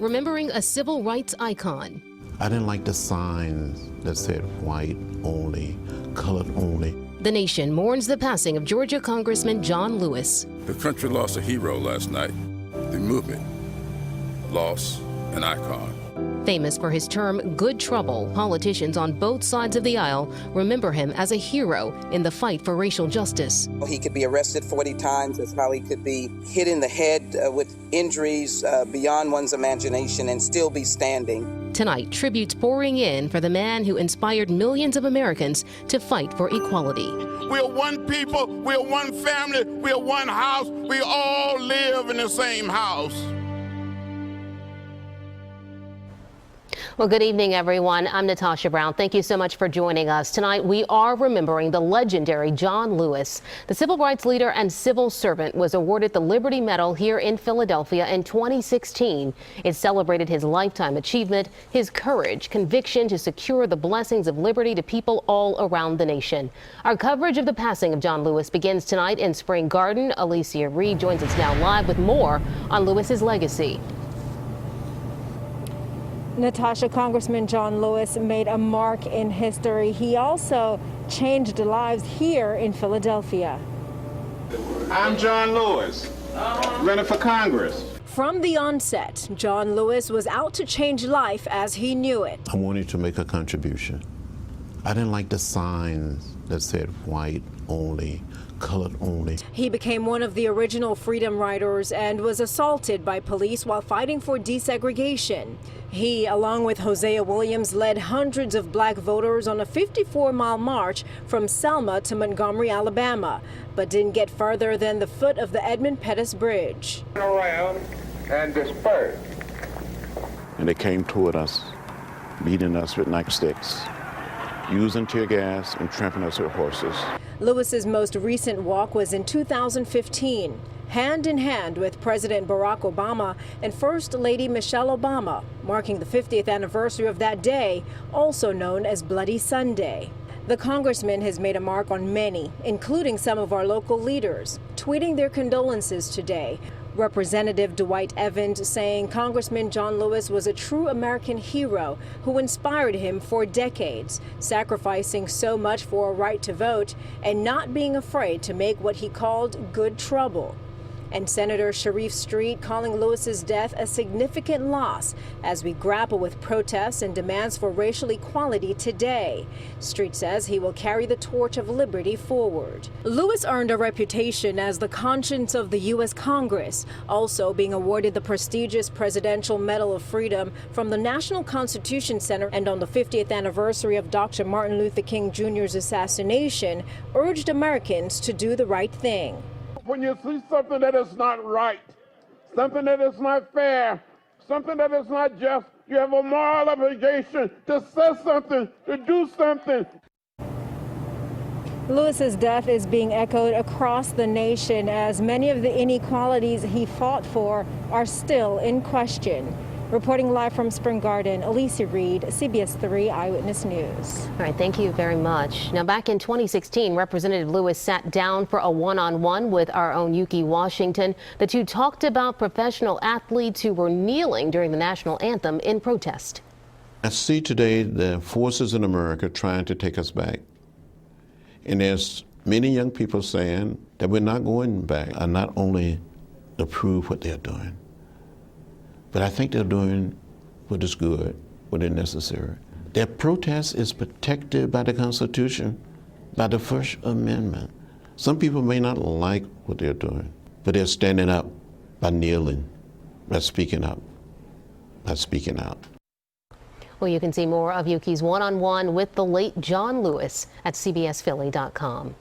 remembering a civil rights icon. I didn't like the signs that said white only, colored only. The nation mourns the passing of Georgia Congressman John Lewis. The country lost a hero last night. The movement lost an icon. Famous for his term, Good Trouble, politicians on both sides of the aisle remember him as a hero in the fight for racial justice. He could be arrested 40 times. That's how he could be hit in the head with injuries beyond one's imagination and still be standing. Tonight, tributes pouring in for the man who inspired millions of Americans to fight for equality. We are one people, we are one family, we are one house, we all live in the same house. Well, good evening, everyone. I'm Natasha Brown. Thank you so much for joining us. Tonight, we are remembering the legendary John Lewis. The civil rights leader and civil servant was awarded the Liberty Medal here in Philadelphia in 2016. It celebrated his lifetime achievement, his courage, conviction to secure the blessings of liberty to people all around the nation. Our coverage of the passing of John Lewis begins tonight in Spring Garden. Alecia Reid joins us now live with more on Lewis's legacy. Natasha, Congressman John Lewis made a mark in history. He also changed lives here in Philadelphia. I'm John Lewis, running for Congress. From the onset, John Lewis was out to change life as he knew it. I wanted to make a contribution. I didn't like the signs that said white only, colored only. He became one of the original freedom riders and was assaulted by police while fighting for desegregation. He, along with Hosea Williams, led hundreds of black voters on a 54-mile march from Selma to Montgomery, Alabama, but didn't get further than the foot of the Edmund Pettus Bridge. Around and disperse. And they came toward us, beating us with nightsticks, using tear gas and trampling us with horses. Lewis's most recent walk was in 2015, hand in hand with President Barack Obama and First Lady Michelle Obama, marking the 50th anniversary of that day, also known as Bloody Sunday. The congressman has made a mark on many, including some of our local leaders, tweeting their condolences today. Representative Dwight Evans saying Congressman John Lewis was a true American hero who inspired him for decades, sacrificing so much for a right to vote and not being afraid to make what he called good trouble. And Senator Sharif Street calling Lewis's death a significant loss as we grapple with protests and demands for racial equality today. Street says he will carry the torch of liberty forward. Lewis earned a reputation as the conscience of the U.S. Congress, also being awarded the prestigious Presidential Medal of Freedom from the National Constitution Center, and on the 50th anniversary of Dr. Martin Luther King Jr.'s assassination, urged Americans to do the right thing. When you see something that is not right, something that is not fair, something that is not just, you have a moral obligation to say something, to do something. Lewis's death is being echoed across the nation as many of the inequalities he fought for are still in question. Reporting live from Spring Garden, Alecia Reid, CBS 3 Eyewitness News. All right, thank you very much. Now, back in 2016, Representative Lewis sat down for a one-on-one with our own Yuki Washington. The two talked about professional athletes who were kneeling during the national anthem in protest. I see today the forces in America trying to take us back. And there's many young people saying that we're not going back. I not only approve what they're doing, but I think they're doing what is good, what is necessary. Their protest is protected by the Constitution, by the First Amendment. Some people may not like what they're doing, but they're standing up by kneeling, by speaking up, by speaking out. Well, you can see more of Yuki's one-on-one with the late John Lewis at CBSPhilly.com.